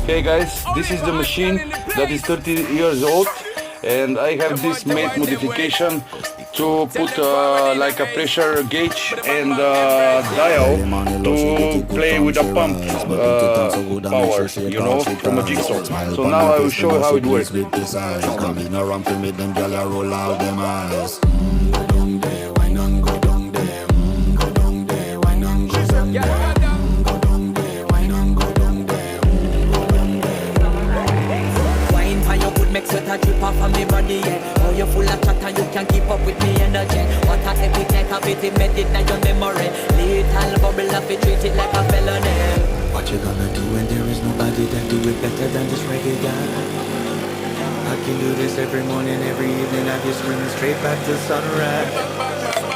Hey guys, this is the machine that is 30 years old, and I have this made modification to put like a pressure gauge and dial to play with a pump power, you know, from a jigsaw. So now I will show you how it works. Sweat a drip off of me body, yeah. Oh, you're full of chatter, you can't keep up with me energy. What a epic night of it, embedded in your memory. Little bubble of it, treat it like a felony. What you gonna do when there is nobody that do it better than this reggae guy? I can do this every morning, every evening. I just screaming straight back to sunrise.